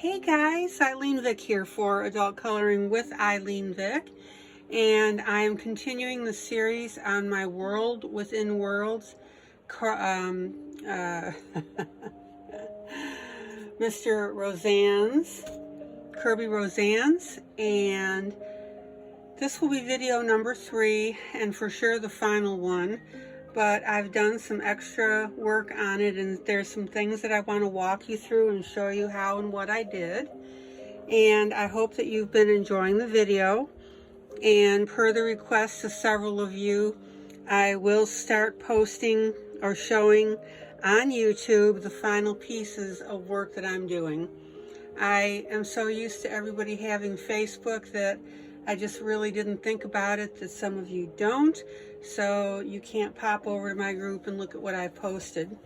Hey guys, ILene Vick here for Adult Coloring with ILene Vick, and I am continuing the series on my World Within Worlds, Mr. Roseanne's, Kirby Roseanne's, and this will be video number 3 and for sure the final one. But I've done some extra work on it, and there's some things that I want to walk you through and show you how and what I did. And I hope that you've been enjoying the video. And per the request of several of you, I will start posting or showing on YouTube the final pieces of work that I'm doing. I am so used to everybody having Facebook that I just really didn't think about it, that some of you don't, so you can't pop over to my group and look at what I've posted.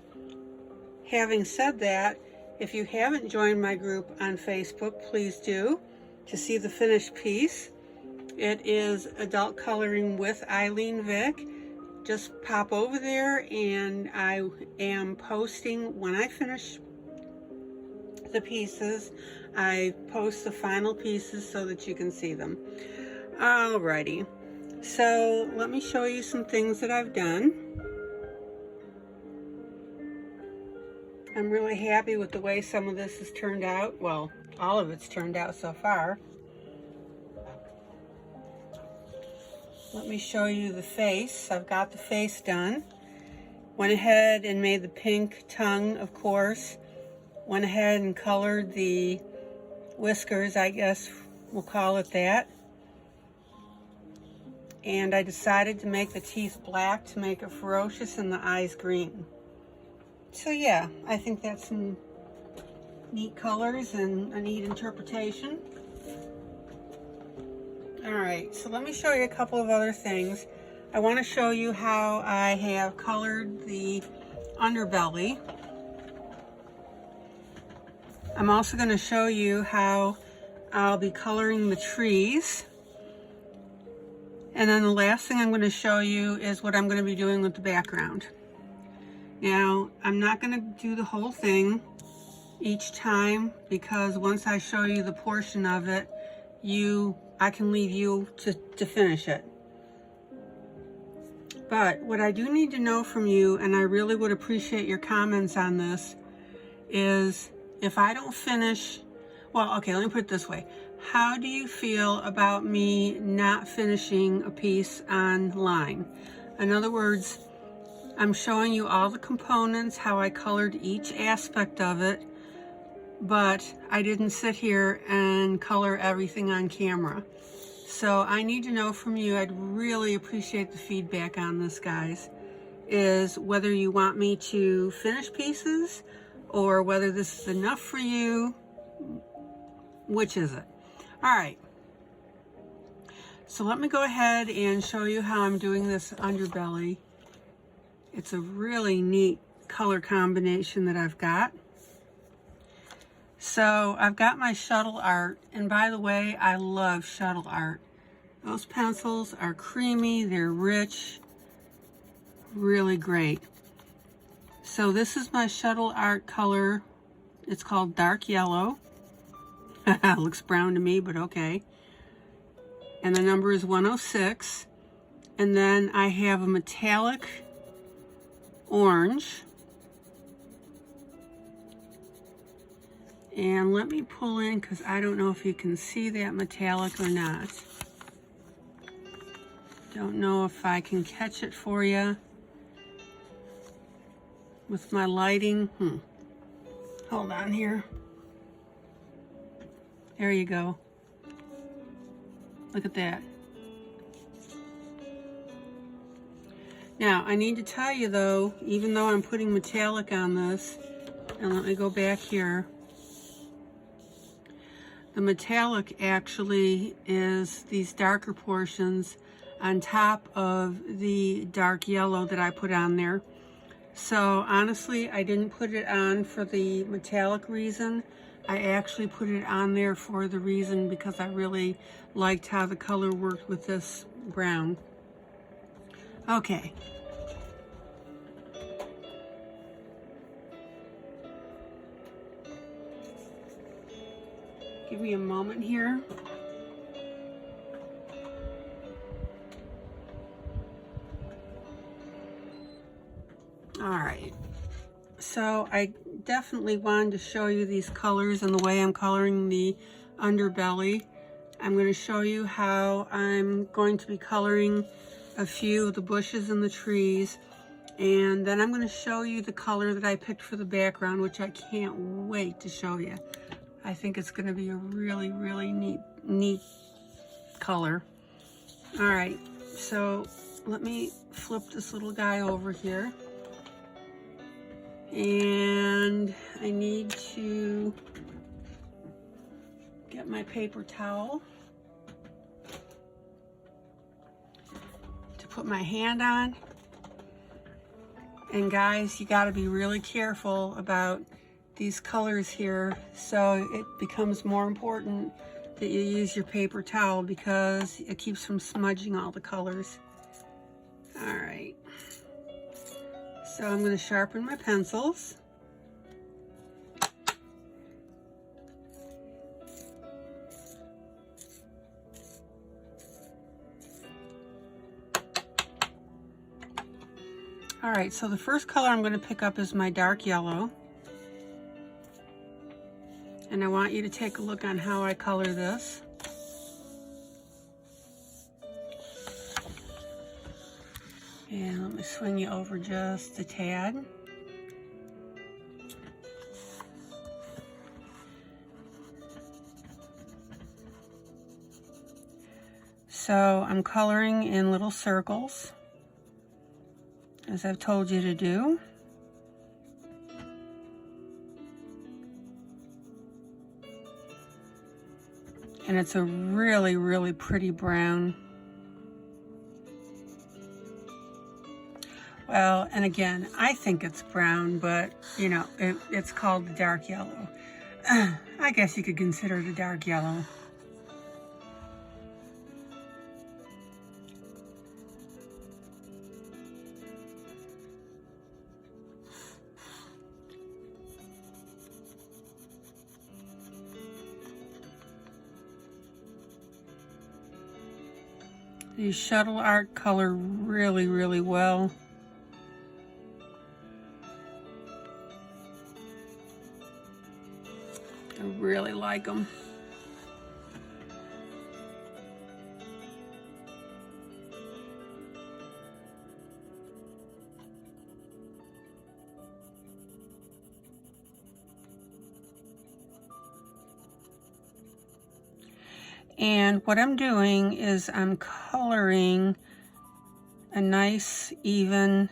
Having said that, if you haven't joined my group on Facebook, please do, to see the finished piece. It is Adult Coloring with ILene Vick. Just pop over there, and I am posting when I finish the pieces. I post the final pieces so that you can see them. Alrighty, so let me show you some things that I've done. I'm really happy with the way some of this has turned out. Well, all of it's turned out so far. Let me show you the face. I've got the face done. Went ahead and made the pink tongue, of course. Went ahead and colored the whiskers, I guess we'll call it that. And I decided to make the teeth black to make it ferocious and the eyes green. So yeah, I think that's some neat colors and a neat interpretation. Alright, so let me show you a couple of other things. I want to show you how I have colored the underbelly. I'm also going to show you how I'll be coloring the trees. And then the last thing I'm going to show you is what I'm going to be doing with the background. Now, I'm not going to do the whole thing each time, because once I show you the portion of it, I can leave you to finish it. But what I do need to know from you, and I really would appreciate your comments on this, is if I don't finish, well, okay, let me put it this way. How do you feel about me not finishing a piece online? In other words, I'm showing you all the components, how I colored each aspect of it, but I didn't sit here and color everything on camera. So I need to know from you, I'd really appreciate the feedback on this, guys, is whether you want me to finish pieces or whether this is enough for you. Which is it? All right. So let me go ahead and show you how I'm doing this underbelly. It's a really neat color combination that I've got. So I've got my shuttle art, and by the way, I love shuttle art. Those pencils are creamy, they're rich, really great. So this is my shuttle art color. It's called dark yellow. It looks brown to me, but okay. And the number is 106. And then I have a metallic orange. And let me pull in, because I don't know if you can see that metallic or not. Don't know if I can catch it for you with my lighting. Hold on here. There you go. Look at that. Now, I need to tell you though, even though I'm putting metallic on this, and let me go back here, the metallic actually is these darker portions on top of the dark yellow that I put on there. So honestly, I didn't put it on for the metallic reason. I actually put it on there for the reason because I really liked how the color worked with this brown. Okay. Give me a moment here. All right, so I definitely wanted to show you these colors and the way I'm coloring the underbelly. I'm going to show you how I'm going to be coloring a few of the bushes and the trees, and then I'm going to show you the color that I picked for the background, which I can't wait to show you. I think it's going to be a really, really neat color. All right, so let me flip this little guy over here. And I need to get my paper towel to put my hand on. And guys, you got to be really careful about these colors here, so it becomes more important that you use your paper towel because it keeps from smudging all the colors. All right. So I'm going to sharpen my pencils. All right, so the first color I'm going to pick up is my dark yellow. And I want you to take a look on how I color this. And let me swing you over just a tad. So I'm coloring in little circles, as I've told you to do. And it's a really, really pretty brown. Well, and again, I think it's brown, but you know, it's called the dark yellow. I guess you could consider it a dark yellow. These shuttle art color really, really well. I really like them. And what I'm doing is I'm coloring a nice even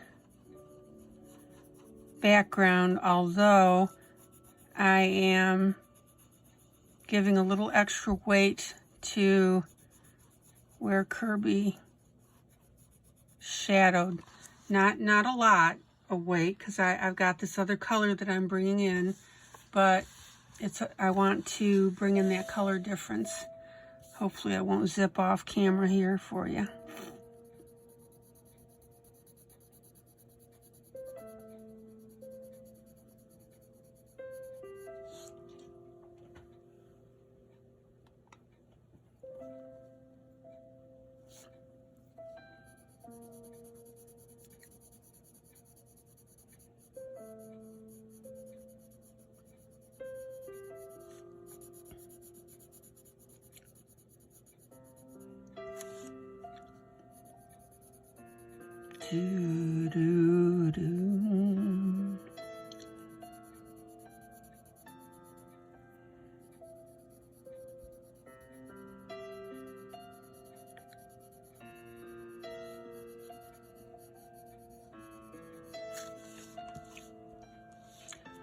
background, although I am giving a little extra weight to where Kirby shadowed. Not a lot of weight, because I've got this other color that I'm bringing in, but I want to bring in that color difference. Hopefully I won't zip off camera here for you. Do, do, do.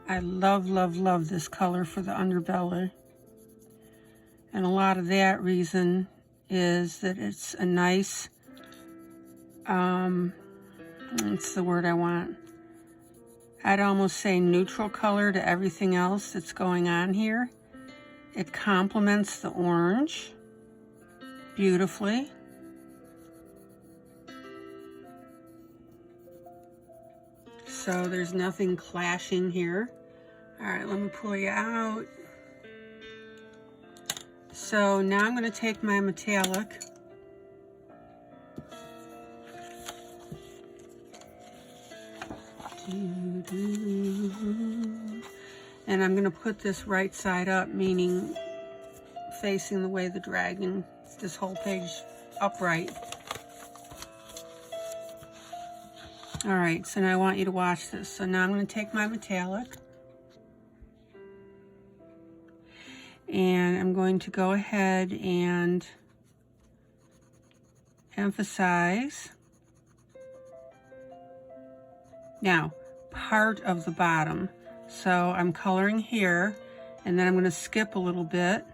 I love, love, love this color for the underbelly. And a lot of that reason is that it's a nice, what's the word I want? I'd almost say neutral color to everything else that's going on here. It complements the orange beautifully. So there's nothing clashing here. All right, let me pull you out. So now I'm going to take my metallic and I'm going to put this right side up, meaning facing the way the dragon, this whole page upright. All right, so now I want you to watch this. So now I'm going to take my metallic and I'm going to go ahead and emphasize now part of the bottom. So I'm coloring here and then I'm going to skip a little bit.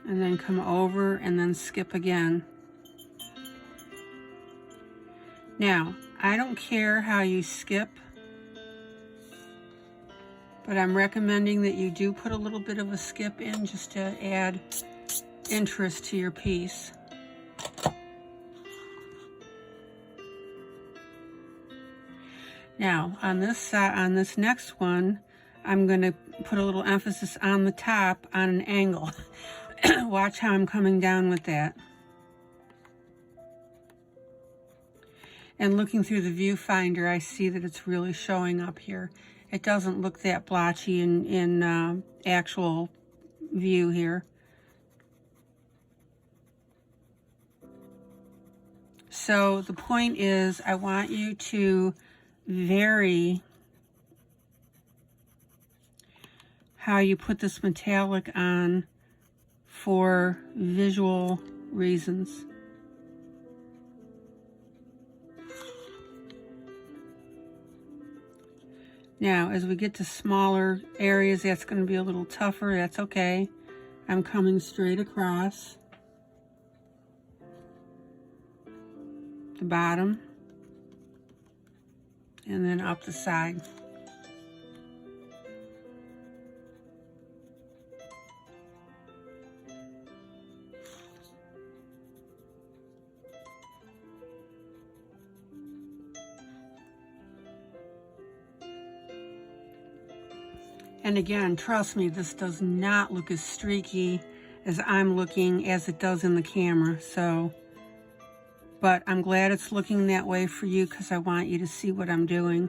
And then come over and then skip again. Now, I don't care how you skip, but I'm recommending that you do put a little bit of a skip in just to add interest to your piece. Now, on this side, on this next one, I'm going to put a little emphasis on the top on an angle. Watch how I'm coming down with that. And looking through the viewfinder, I see that it's really showing up here. It doesn't look that blotchy in actual view here. So the point is, I want you to vary how you put this metallic on for visual reasons. Now, as we get to smaller areas, that's going to be a little tougher. That's okay. I'm coming straight across the bottom and then up the side. And again, trust me, this does not look as streaky as I'm looking as it does in the camera. So, but I'm glad it's looking that way for you because I want you to see what I'm doing.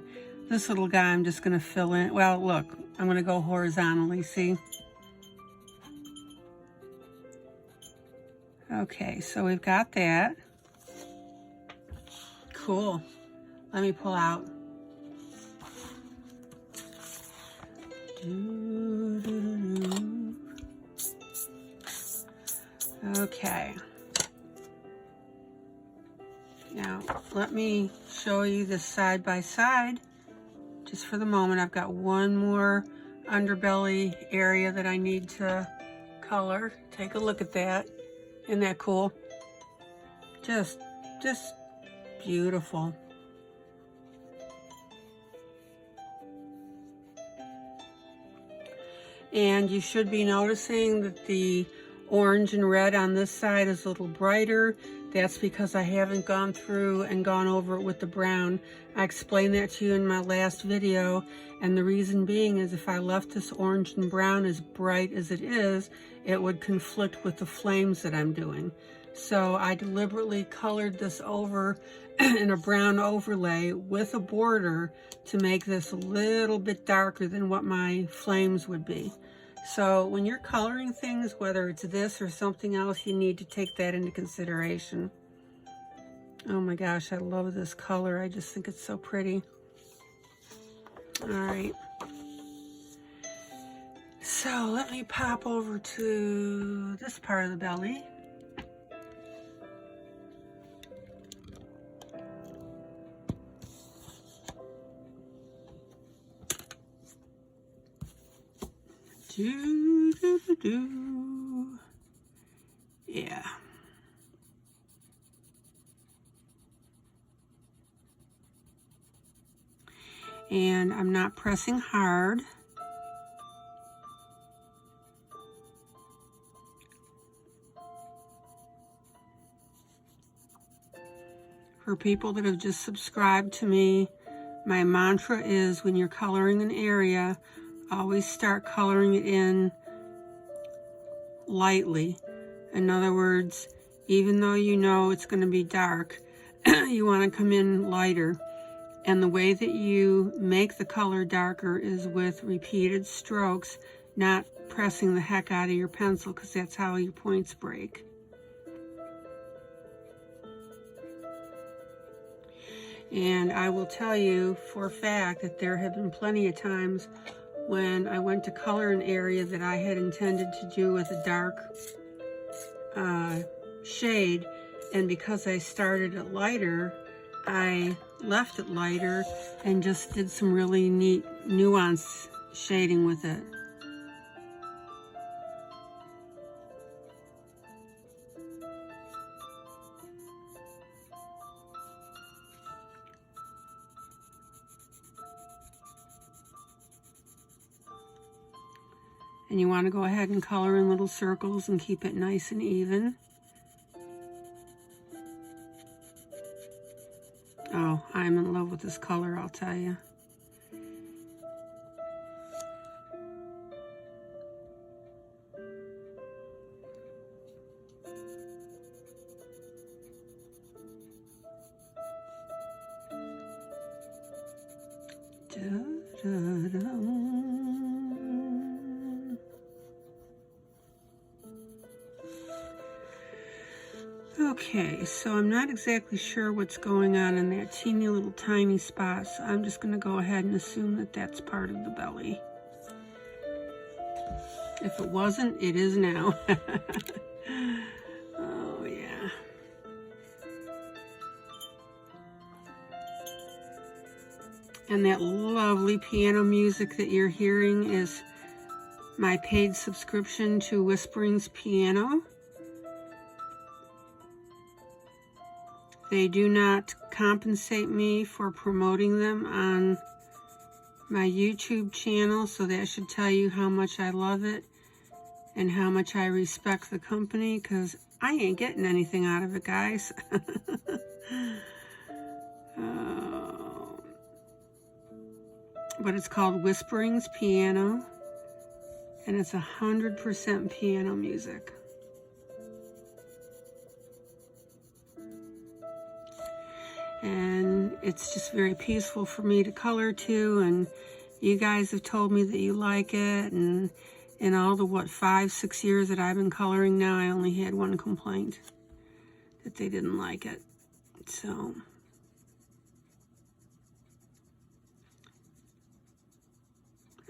This little guy, I'm just going to fill in. Well, look, I'm going to go horizontally, see? Okay, so we've got that. Cool. Let me pull out. Okay. Now, let me show you this side by side. Just for the moment, I've got one more underbelly area that I need to color. Take a look at that. Isn't that cool? Just beautiful. And you should be noticing that the orange and red on this side is a little brighter. That's because I haven't gone through and gone over it with the brown. I explained that to you in my last video, and the reason being is if I left this orange and brown as bright as it is, it would conflict with the flames that I'm doing. So I deliberately colored this over in a brown overlay with a border to make this a little bit darker than what my flames would be. So when you're coloring things, whether it's this or something else, you need to take that into consideration. Oh my gosh, I love this color. I just think it's so pretty. All right. So let me pop over to this part of the belly. Yeah. And I'm not pressing hard. For people that have just subscribed to me, My mantra is when you're coloring an area, always start coloring it in lightly. In other words, even though you know it's going to be dark, you want to come in lighter. And the way that you make the color darker is with repeated strokes, not pressing the heck out of your pencil, because that's how your points break. And I will tell you for a fact that there have been plenty of times when I went to color an area that I had intended to do with a dark shade, and because I started it lighter, I left it lighter and just did some really neat nuance shading with it. And you want to go ahead and color in little circles and keep it nice and even. Oh, I'm in love with this color, I'll tell you. Okay, so I'm not exactly sure what's going on in that teeny little tiny spot, so I'm just going to go ahead and assume that that's part of the belly. If it wasn't, it is now. Oh, yeah. And that lovely piano music that you're hearing is my paid subscription to Whispering's Piano. They do not compensate me for promoting them on my YouTube channel, so that should tell you how much I love it and how much I respect the company, because I ain't getting anything out of it, guys. But it's called Whispering's Piano, and it's 100% piano music. And it's just very peaceful for me to color to, and you guys have told me that you like it, and in all the 5-6 years that I've been coloring now, I only had one complaint, that they didn't like it. So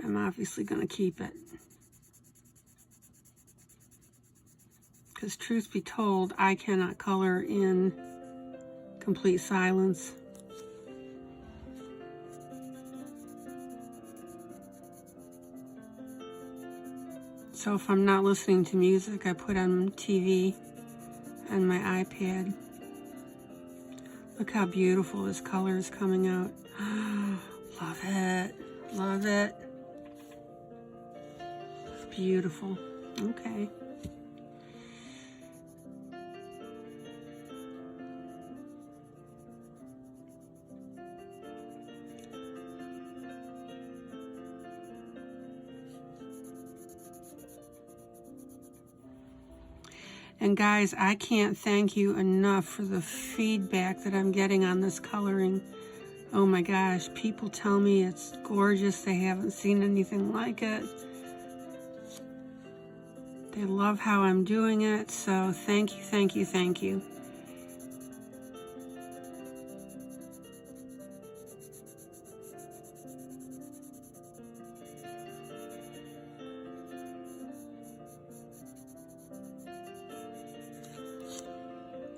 I'm obviously going to keep it, because truth be told, I cannot color in complete silence. So if I'm not listening to music, I put on TV on my iPad. Look how beautiful this color is coming out. Love it. Love it. Beautiful. Okay. And guys, I can't thank you enough for the feedback that I'm getting on this coloring. Oh my gosh, people tell me it's gorgeous. They haven't seen anything like it. They love how I'm doing it. So thank you, thank you, thank you.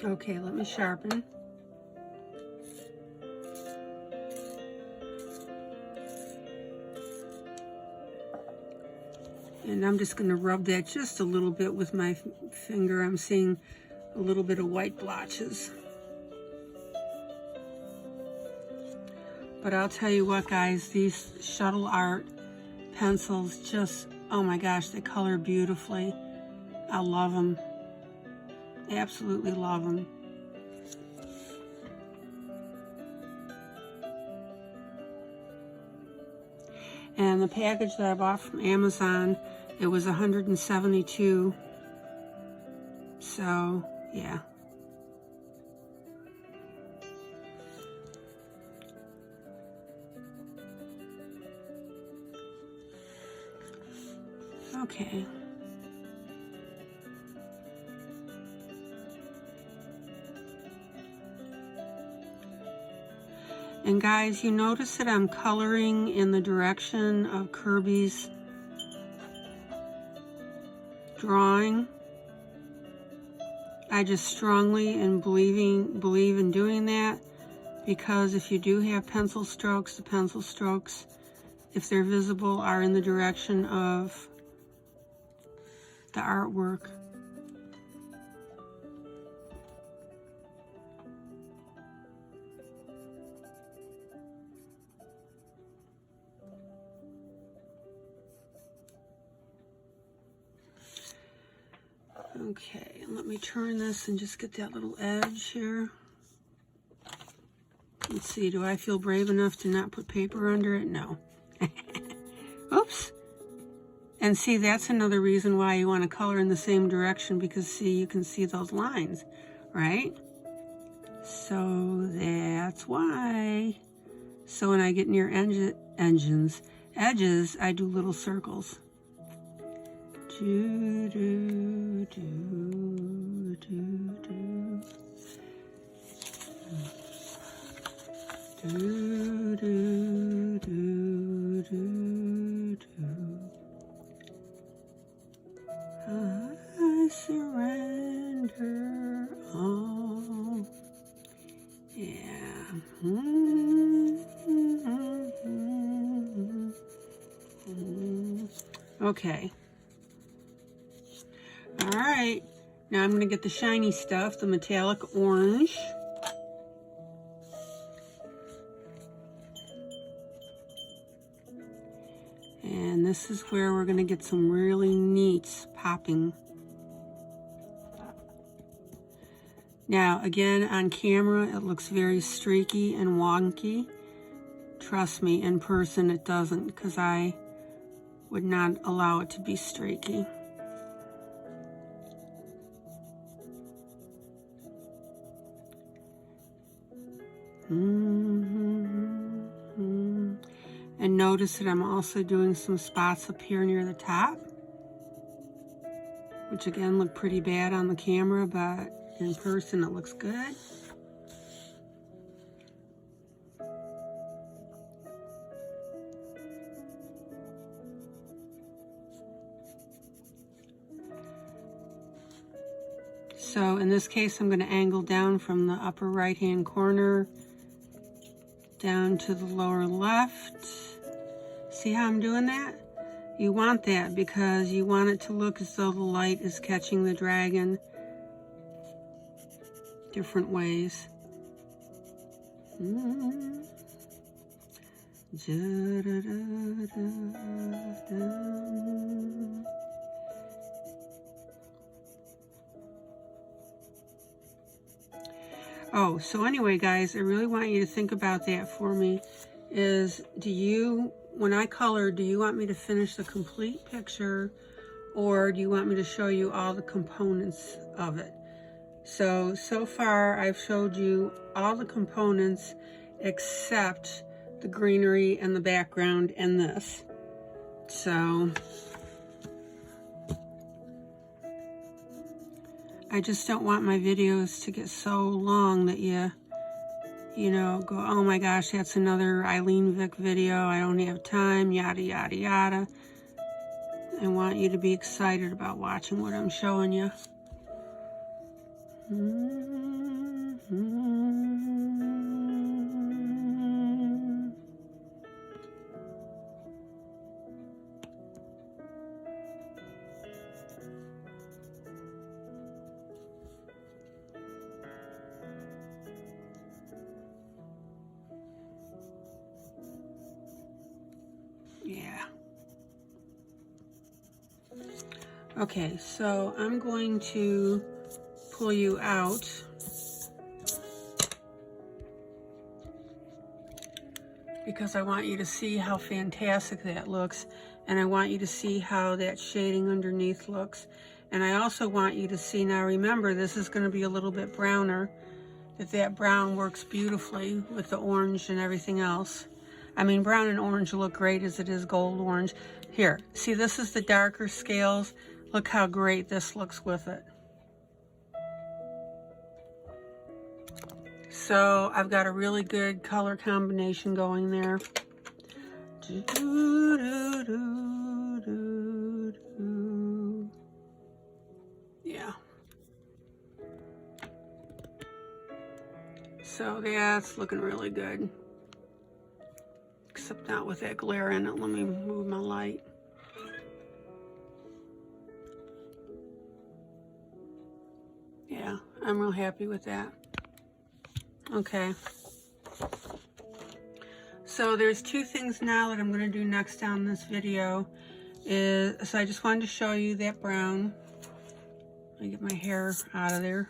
Okay, let me sharpen. And I'm just going to rub that just a little bit with my finger. I'm seeing a little bit of white blotches. But I'll tell you what, guys, these shuttle art pencils just, oh my gosh, they color beautifully. I love them. Absolutely love them. And the package that I bought from Amazon, it was $172. So, yeah. Okay. And guys, you notice that I'm coloring in the direction of Kirby's drawing. I just strongly believe in doing that, because if you do have pencil strokes, the pencil strokes, if they're visible, are in the direction of the artwork. Okay, let me turn this and just get that little edge here. Let's see, do I feel brave enough to not put paper under it? No. Oops. And see, that's another reason why you want to color in the same direction, because see, you can see those lines, right? So that's why. So when I get near edges, I do little circles. Do, do, do, do, do. Do, do, do, do, do. I surrender all. Yeah. Okay. All right. Now I'm going to get the shiny stuff, the metallic orange. And this is where we're going to get some really neat popping. Now, again, on camera, it looks very streaky and wonky. Trust me, in person, it doesn't, because I would not allow it to be streaky. And notice that I'm also doing some spots up here near the top, which again look pretty bad on the camera, but in person it looks good. So in this case, I'm going to angle down from the upper right hand corner down to the lower left. See how I'm doing that? You want that because you want it to look as though the light is catching the dragon different ways. Oh, so anyway, guys, I really want you to think about that for me. Is, when I color, do you want me to finish the complete picture, or do you want me to show you all the components of it? So far I've showed you all the components except the greenery and the background and this. So I just don't want my videos to get so long that you know, go, oh my gosh, that's another ILene Vick video, I don't have time, yada, yada, yada. I want you to be excited about watching what I'm showing you. Yeah. Okay, so I'm going to pull you out because I want you to see how fantastic that looks, and I want you to see how that shading underneath looks. And I also want you to see, now remember, this is going to be a little bit browner, that brown works beautifully with the orange and everything else. I mean, brown and orange look great as it is gold orange. Here, see, this is the darker scales. Look how great this looks with it. So I've got a really good color combination going there. Yeah. So that's looking really good. Except not with that glare in it. Let me move my light. Yeah, I'm real happy with that. Okay. So there's two things now that I'm going to do next on this video. So I just wanted to show you that brown. Let me get my hair out of there.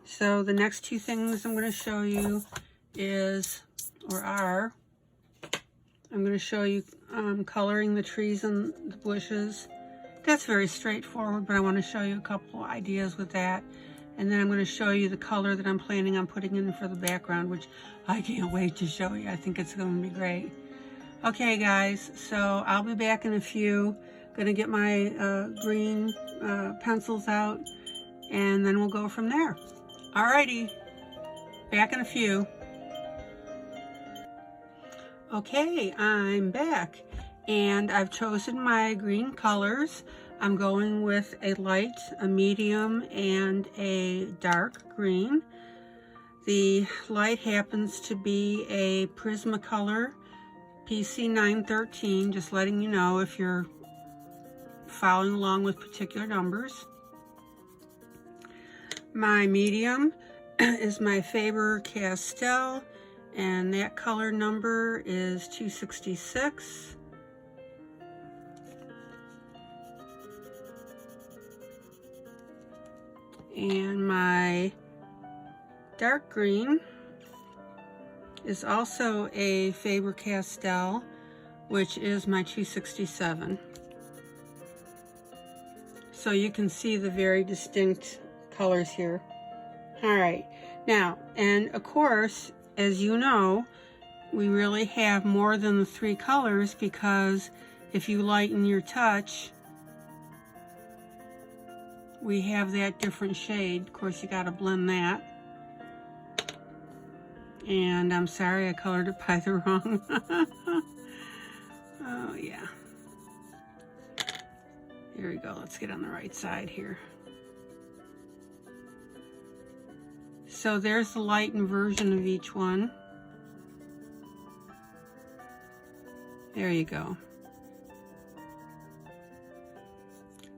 So the next two things I'm going to show you I'm going to show you coloring the trees and the bushes. That's very straightforward, but I want to show you a couple ideas with that. And then I'm going to show you the color that I'm planning on putting in for the background, which I can't wait to show you. I think it's going to be great. Okay, guys, so I'll be back in a few. Going to get my green pencils out, and then we'll go from there. Alrighty, back in a few. Okay, I'm back, and I've chosen my green colors. I'm going with a light, a medium, and a dark green. The light happens to be a Prismacolor PC 913, just letting you know if you're following along with particular numbers. My medium is my Faber-Castell, and that color number is 266. And my dark green is also a Faber-Castell, which is my 267. So you can see the very distinct colors here. All right, now, and of course, as you know, we really have more than the three colors, because if you lighten your touch, we have that different shade. Of course, you got to blend that. And I'm sorry I colored it by the wrong. Oh, yeah. Here we go. Let's get on the right side here. So there's the lightened version of each one. There you go.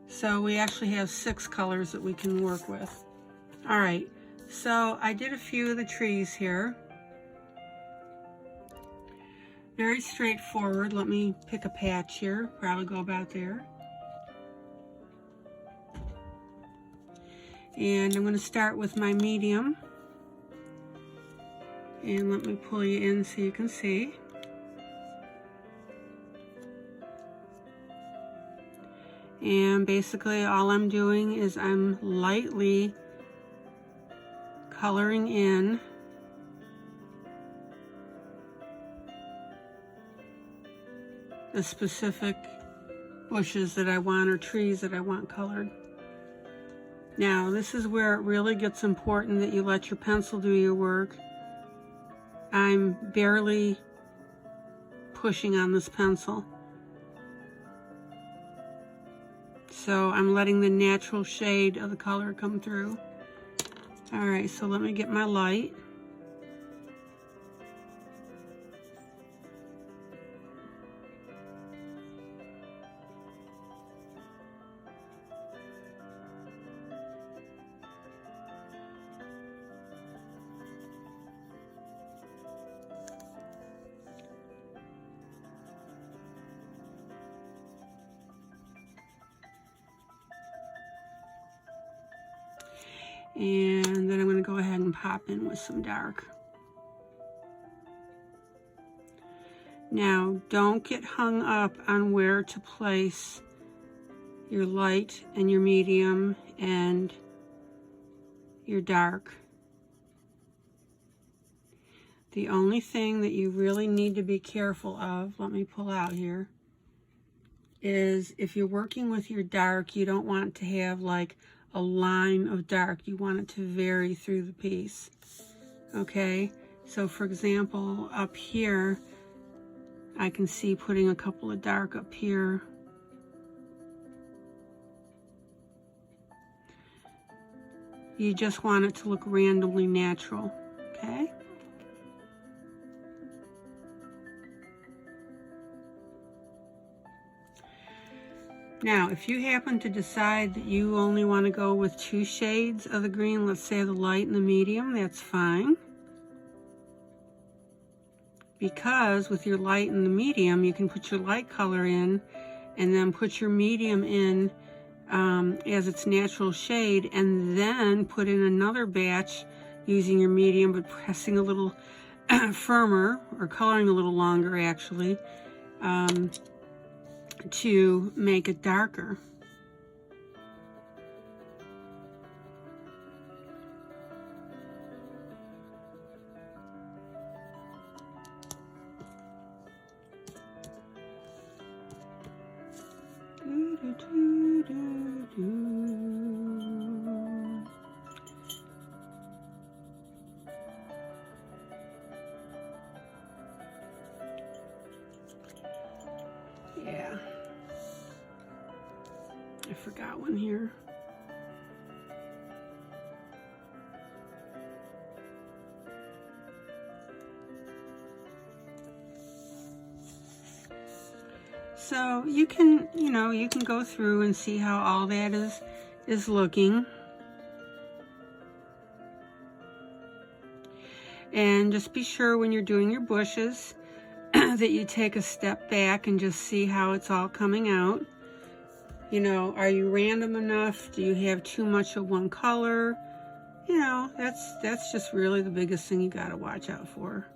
So we actually have 6 colors that we can work with. All right, so I did a few of the trees here. Very straightforward. Let me pick a patch here, probably go about there. And I'm going to start with my medium. And let me pull you in so you can see. And basically all I'm doing is I'm lightly coloring in the specific bushes that I want, or trees that I want colored. Now, this is where it really gets important that you let your pencil do your work. I'm barely pushing on this pencil. So I'm letting the natural shade of the color come through. All right, so let me get my light. And then I'm going to go ahead and pop in with some dark. Now, don't get hung up on where to place your light and your medium and your dark. The only thing that you really need to be careful of, let me pull out here, is if you're working with your dark, you don't want to have like a line of dark. You want it to vary through the piece. Okay, so for example, up here, I can see putting a couple of dark up here. You just want it to look randomly natural, okay? Now, if you happen to decide that you only want to go with 2 shades of the green, let's say the light and the medium, that's fine. Because with your light and the medium, you can put your light color in and then put your medium in as its natural shade, and then put in another batch using your medium but pressing a little firmer, or coloring a little longer actually, to make it darker. Yeah, I forgot one here. So you can, you can go through and see how all that is looking. And just be sure when you're doing your bushes that you take a step back and just see how it's all coming out. Are you random enough? Do you have too much of one color? That's just really the biggest thing you got to watch out for.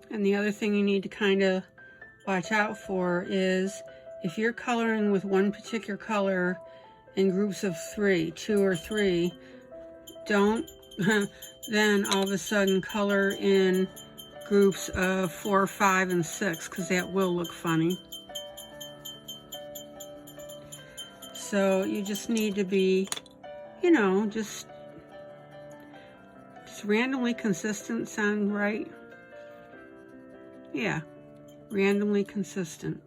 And the other thing you need to kind of watch out for is if you're coloring with one particular color in groups of 3, 2 or 3, don't then all of a sudden color in groups of 4, 5, and 6, because that will look funny. So you just need to be, just randomly consistent. Sound right? Yeah, randomly consistent.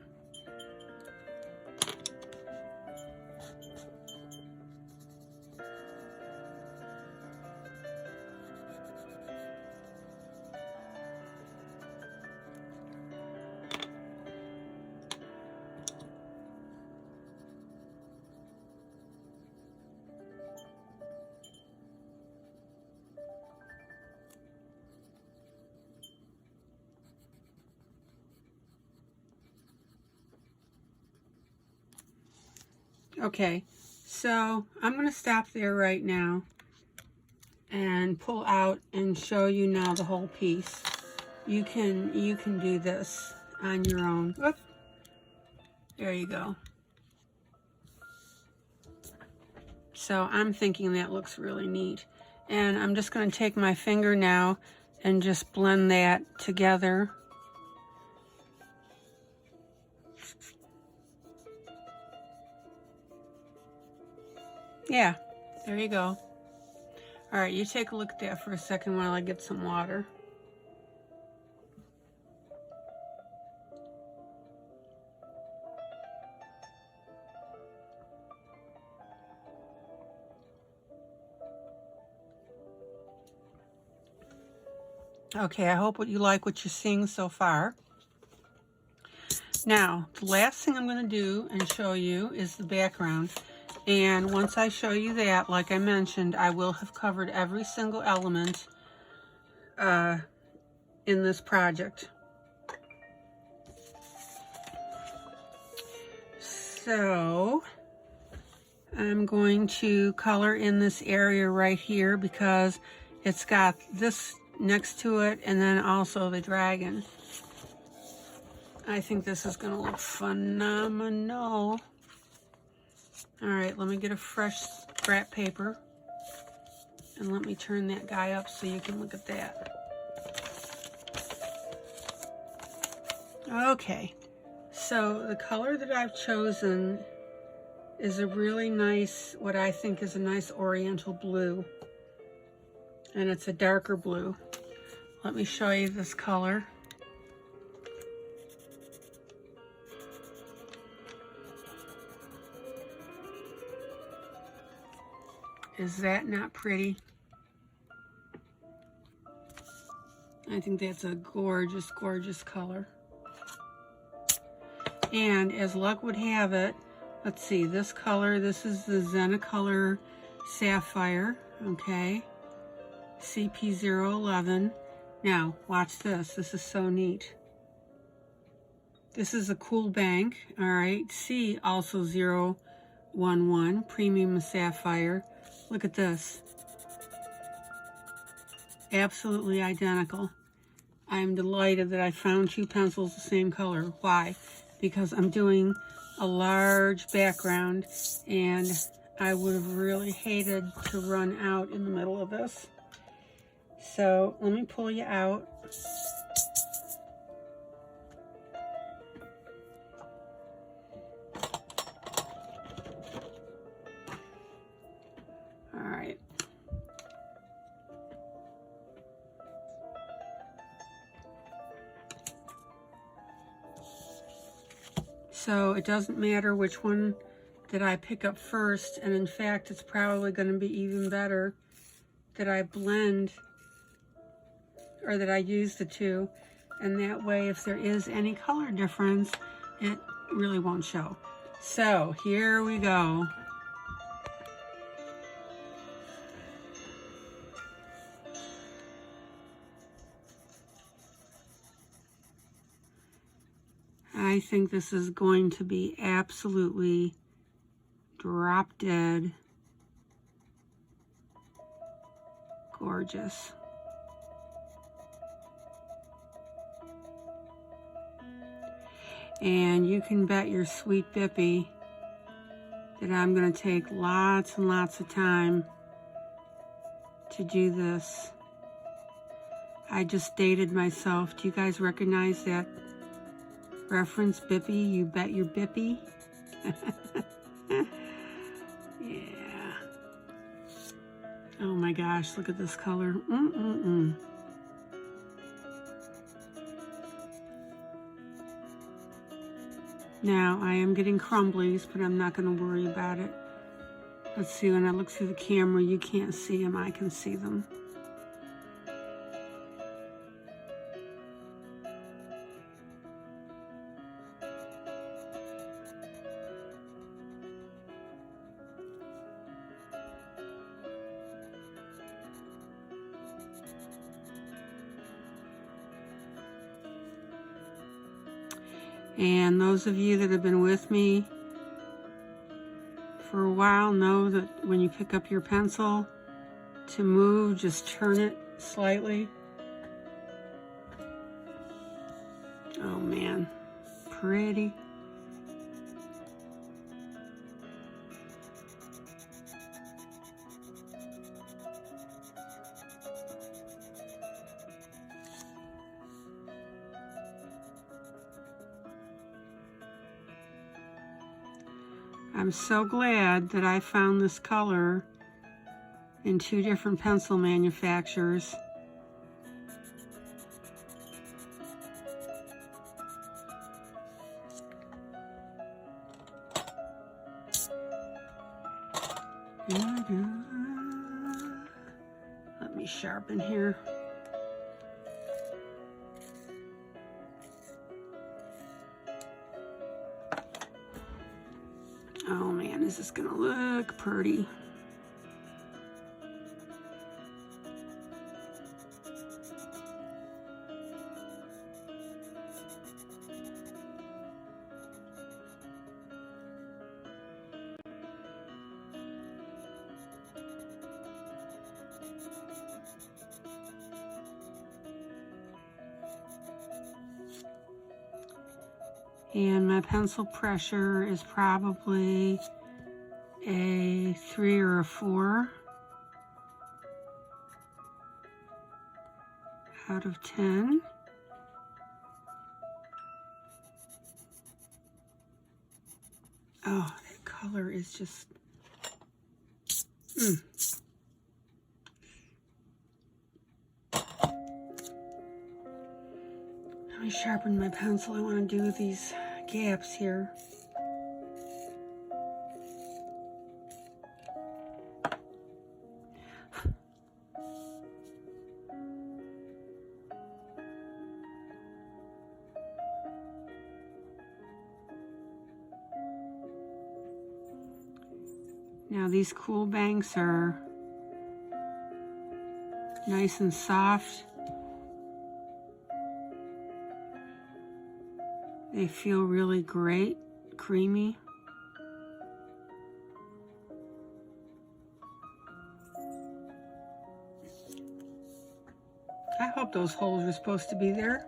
Okay, so I'm going to stop there right now and pull out and show you now the whole piece. You can do this on your own. Whoop. There you go. So I'm thinking that looks really neat. And I'm just going to take my finger now and just blend that together. Yeah, there you go. All right, you take a look at that for a second while I get some water. Okay, I hope you like what you're seeing so far. Now, the last thing I'm going to do and show you is the background. And once I show you that, like I mentioned, I will have covered every single element in this project. So, I'm going to color in this area right here because it's got this next to it and then also the dragon. I think this is going to look phenomenal. All right, let me get a fresh scrap paper and let me turn that guy up so you can look at that. Okay, so the color that I've chosen is a really nice, what I think is a nice oriental blue. And it's a darker blue. Let me show you this color. Is that not pretty? I think that's a gorgeous, gorgeous color. And as luck would have it, let's see, this color, this is the Zenicolor Sapphire, okay? CP011. Now, watch this. This is so neat. This is a cool bank, all right? C also 011, Premium Sapphire. Look at this. Absolutely identical. I'm delighted that I found two pencils the same color. Why? Because I'm doing a large background and I would have really hated to run out in the middle of this. So let me pull you out. All right. So it doesn't matter which one that I pick up first, and in fact it's probably going to be even better that I blend or that I use the two, and that way if there is any color difference it really won't show. So here we go. I think this is going to be absolutely drop dead gorgeous. And you can bet your sweet Bippy that I'm going to take lots and lots of time to do this. I just dated myself. Do you guys recognize that reference, Bippy? You bet your Bippy? Yeah. Oh my gosh, look at this color. Now, I am getting crumblies, but I'm not going to worry about it. Let's see, when I look through the camera, you can't see them. I can see them. And those of you that have been with me for a while know that when you pick up your pencil to move, just turn it slightly. Oh man, pretty. I'm so glad that I found this color in 2 different pencil manufacturers. Let me sharpen here. is this gonna look pretty? And my pencil pressure is probably a 3 or a 4 out of 10. Oh, that color is just, Let me sharpen my pencil. I want to do these gaps here. Now these cool banks are nice and soft. They feel really great, creamy. I hope those holes are supposed to be there.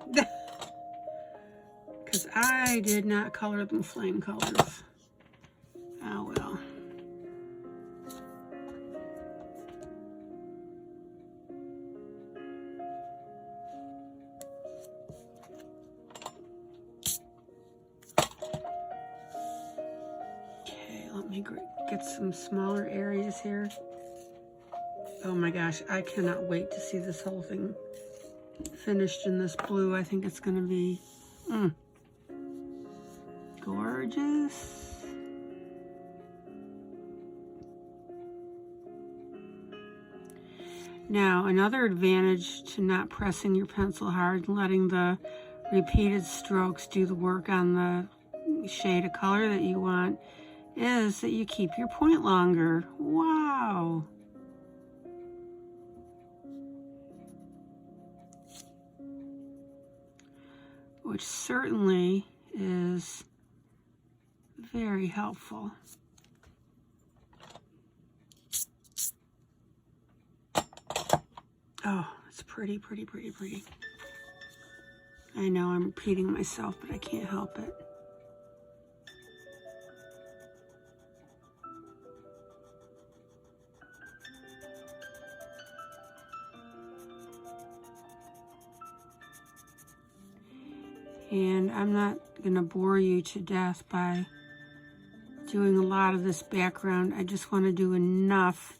Because I did not color them flame colors. Oh well. Let me get some smaller areas here. Oh my gosh, I cannot wait to see this whole thing finished in this blue. I think it's going to be gorgeous. Now, another advantage to not pressing your pencil hard and letting the repeated strokes do the work on the shade of color that you want is that you keep your point longer. Wow. Which certainly is very helpful. Oh, it's pretty, pretty, pretty, pretty. I know I'm repeating myself, but I can't help it. And I'm not going to bore you to death by doing a lot of this background. I just want to do enough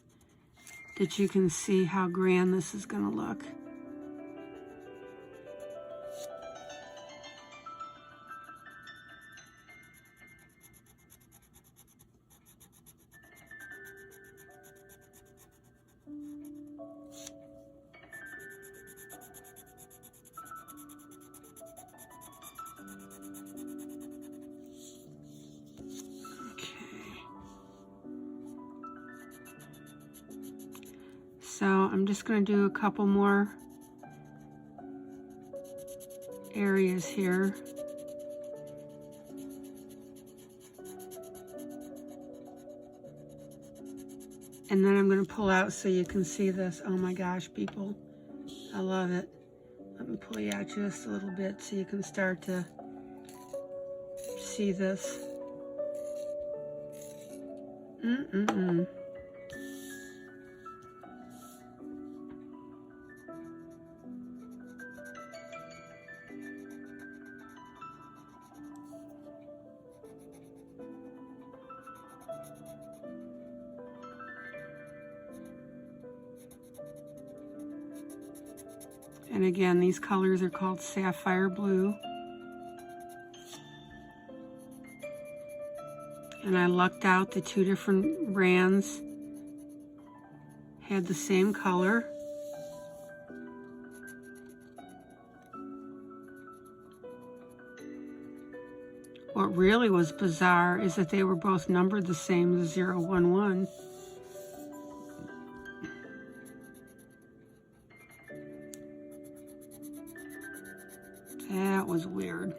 that you can see how grand this is going to look. So I'm just going to do a couple more areas here. And then I'm going to pull out so you can see this. Oh my gosh, people. I love it. Let me pull you out just a little bit so you can start to see this. And again, these colors are called Sapphire Blue. And I lucked out, the two different brands had the same color. What really was bizarre is that they were both numbered the same, the 011. That was weird.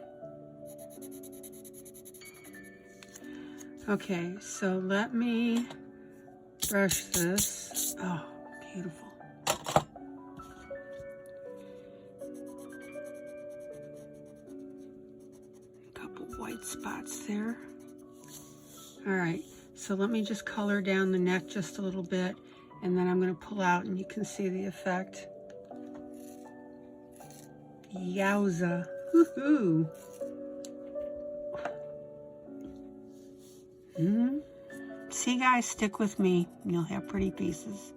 Okay, so let me brush this. Oh, beautiful. A couple white spots there. All right, so let me just color down the neck just a little bit, and then I'm going to pull out and you can see the effect. Yowza. Woohoo. See, guys, stick with me and you'll have pretty pieces.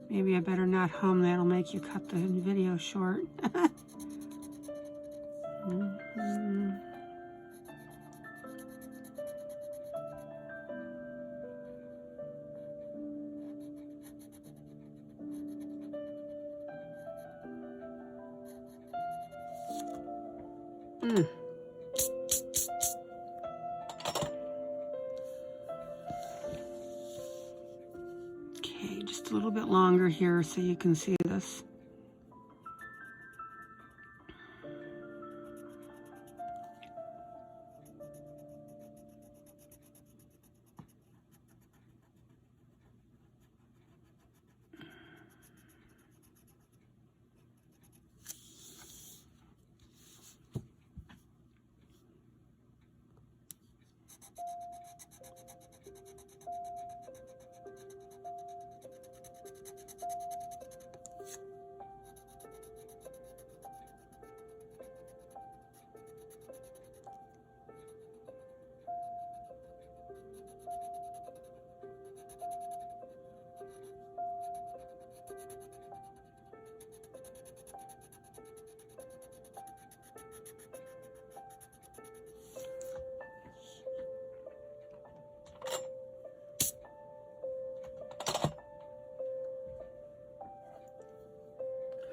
Maybe I better not hum, that'll make you cut the video short. Okay, just a little bit longer here so you can see this.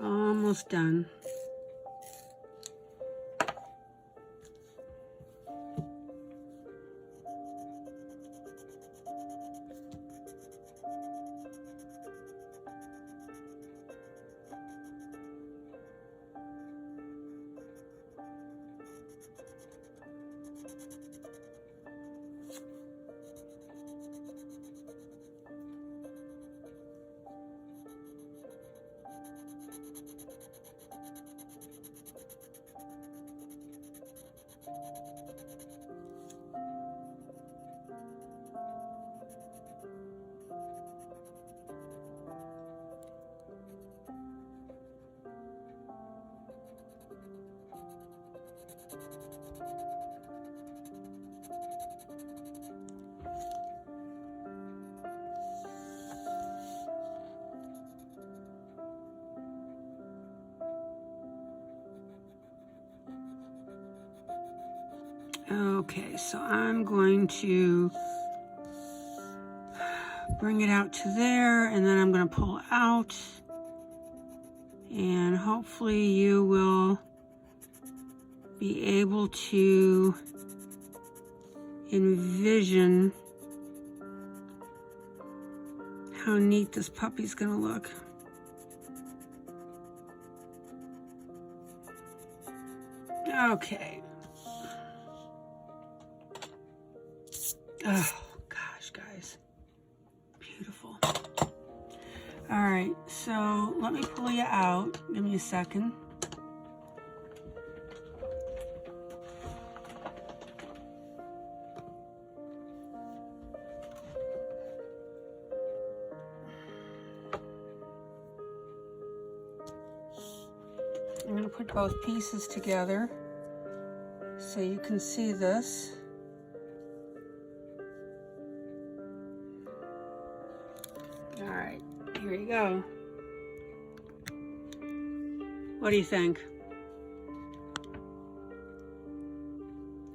Almost done. Okay, so I'm going to bring it out to there, and then I'm going to pull out, and hopefully you will be able to envision how neat this puppy's going to look. Okay. Oh, gosh, guys. Beautiful. All right, so let me pull you out. Give me a second. I'm going to put both pieces together so you can see this. All right, here you go. What do you think?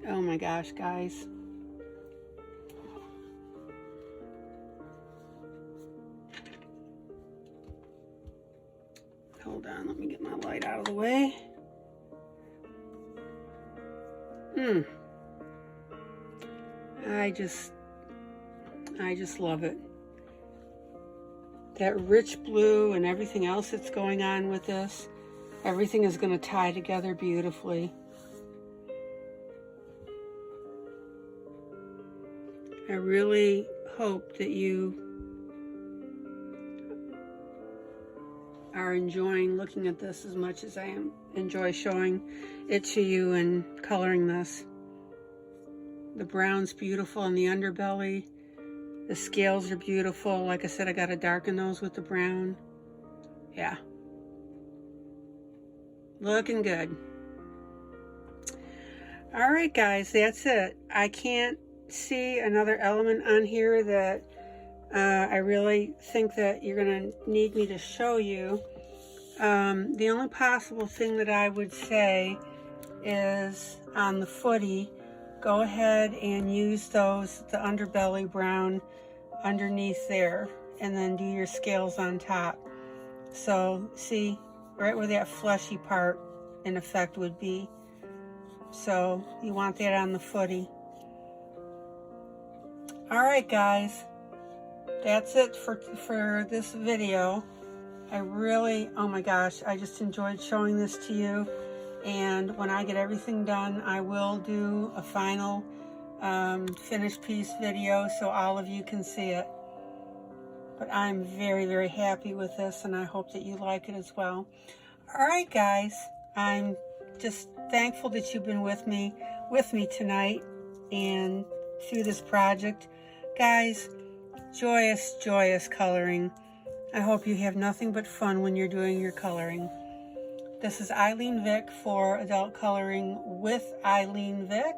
Oh my gosh, guys. Hold on, let me get my light out of the way. I just love it. That rich blue and everything else that's going on with this, everything is going to tie together beautifully. I really hope that you are enjoying looking at this as much as I enjoy showing it to you and coloring this. The brown's beautiful on the underbelly. The scales are beautiful. Like I said, I got to darken those with the brown. Yeah. Looking good. All right, guys, that's it. I can't see another element on here that I really think that you're going to need me to show you. The only possible thing that I would say is on the footy, go ahead and use the underbelly brown underneath there, and then do your scales on top. So see, right where that fleshy part in effect would be. So you want that on the footy. All right, guys, that's it for this video. I really, oh my gosh, I just enjoyed showing this to you. And when I get everything done, I will do a final finished piece video so all of you can see it. But I'm very, very happy with this, and I hope that you like it as well. All right, guys, I'm just thankful that you've been with me tonight and through this project. Guys, joyous, joyous coloring. I hope you have nothing but fun when you're doing your coloring. This is ILene Vick for Adult Coloring with ILene Vick.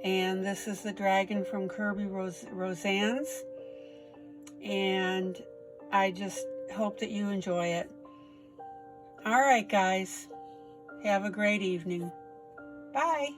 And this is the dragon from Kirby Roseanne's. And I just hope that you enjoy it. All right, guys. Have a great evening. Bye.